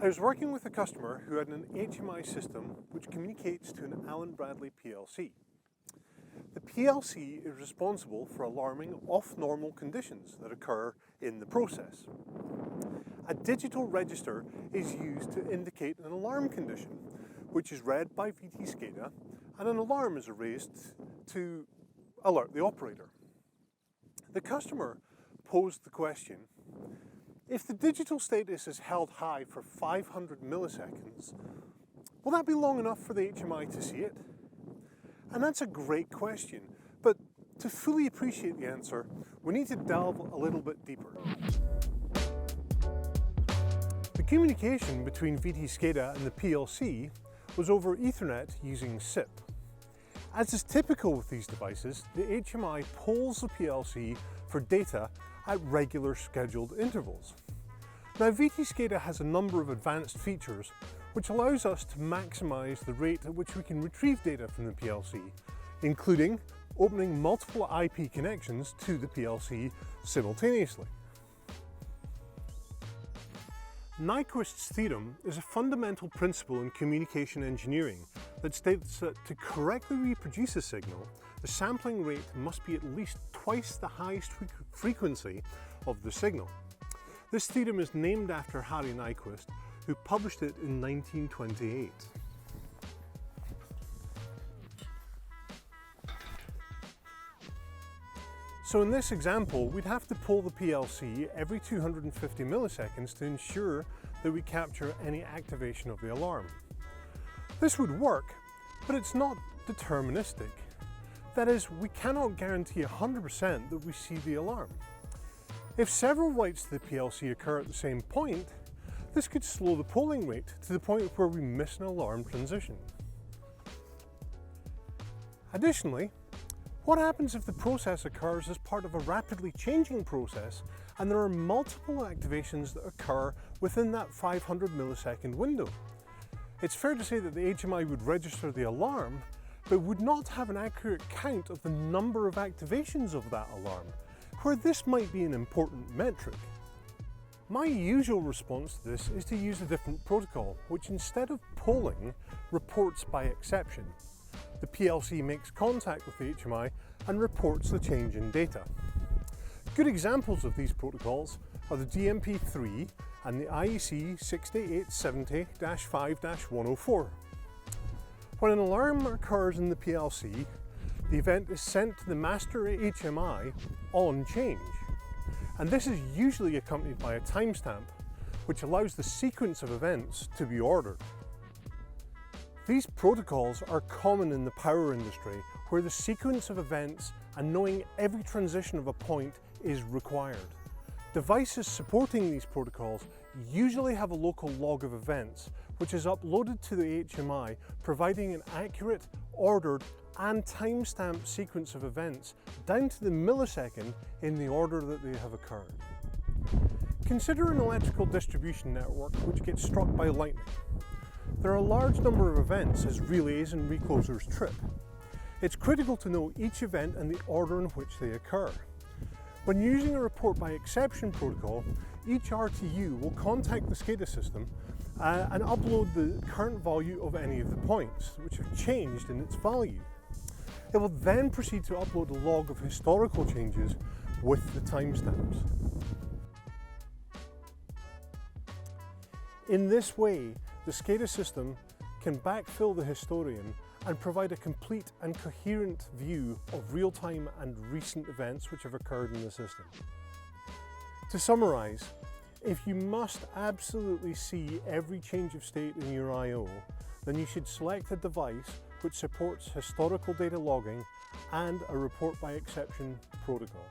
I was working with a customer who had an HMI system which communicates to an Allen Bradley PLC. The PLC is responsible for alarming off-normal conditions that occur in the process. A digital register is used to indicate an alarm condition, which is read by VT SCADA, and an alarm is raised to alert the operator. The customer posed the question, if the digital status is held high for 500 milliseconds, will that be long enough for the HMI to see it? And that's a great question, but to fully appreciate the answer, we need to delve a little bit deeper. The communication between VT SCADA and the PLC was over Ethernet using SIP. As is typical with these devices, the HMI polls the PLC for data at regular scheduled intervals. Now, VT SCADA has a number of advanced features which allows us to maximize the rate at which we can retrieve data from the PLC, including opening multiple IP connections to the PLC simultaneously. Nyquist's theorem is a fundamental principle in communication engineering that states that to correctly reproduce a signal, the sampling rate must be at least twice the highest frequency of the signal. This theorem is named after Harry Nyquist, who published it in 1928. So in this example, we'd have to poll the PLC every 250 milliseconds to ensure that we capture any activation of the alarm. This would work, but it's not deterministic. That is, we cannot guarantee 100% that we see the alarm. If several writes to the PLC occur at the same point, this could slow the polling rate to the point where we miss an alarm transition. Additionally, what happens if the process occurs as part of a rapidly changing process and there are multiple activations that occur within that 500 millisecond window? It's fair to say that the HMI would register the alarm, but would not have an accurate count of the number of activations of that alarm, where this might be an important metric. My usual response to this is to use a different protocol, which instead of polling, reports by exception. The PLC makes contact with the HMI and reports the change in data. Good examples of these protocols are the DMP3 and the IEC 68870-5-104. When an alarm occurs in the PLC, the event is sent to the master HMI on change. And this is usually accompanied by a timestamp, which allows the sequence of events to be ordered. These protocols are common in the power industry, where the sequence of events and knowing every transition of a point is required. Devices supporting these protocols usually have a local log of events, which is uploaded to the HMI, providing an accurate, ordered, and time-stamped sequence of events down to the millisecond in the order that they have occurred. Consider an electrical distribution network which gets struck by lightning. There are a large number of events as relays and reclosers trip. It's critical to know each event and the order in which they occur. When using a report by exception protocol, each RTU will contact the SCADA system and upload the current value of any of the points, which have changed in its value. It will then proceed to upload a log of historical changes with the timestamps. In this way, the SCADA system can backfill the historian and provide a complete and coherent view of real-time and recent events which have occurred in the system. To summarise, if you must absolutely see every change of state in your I/O, then you should select a device which supports historical data logging and a report by exception protocol.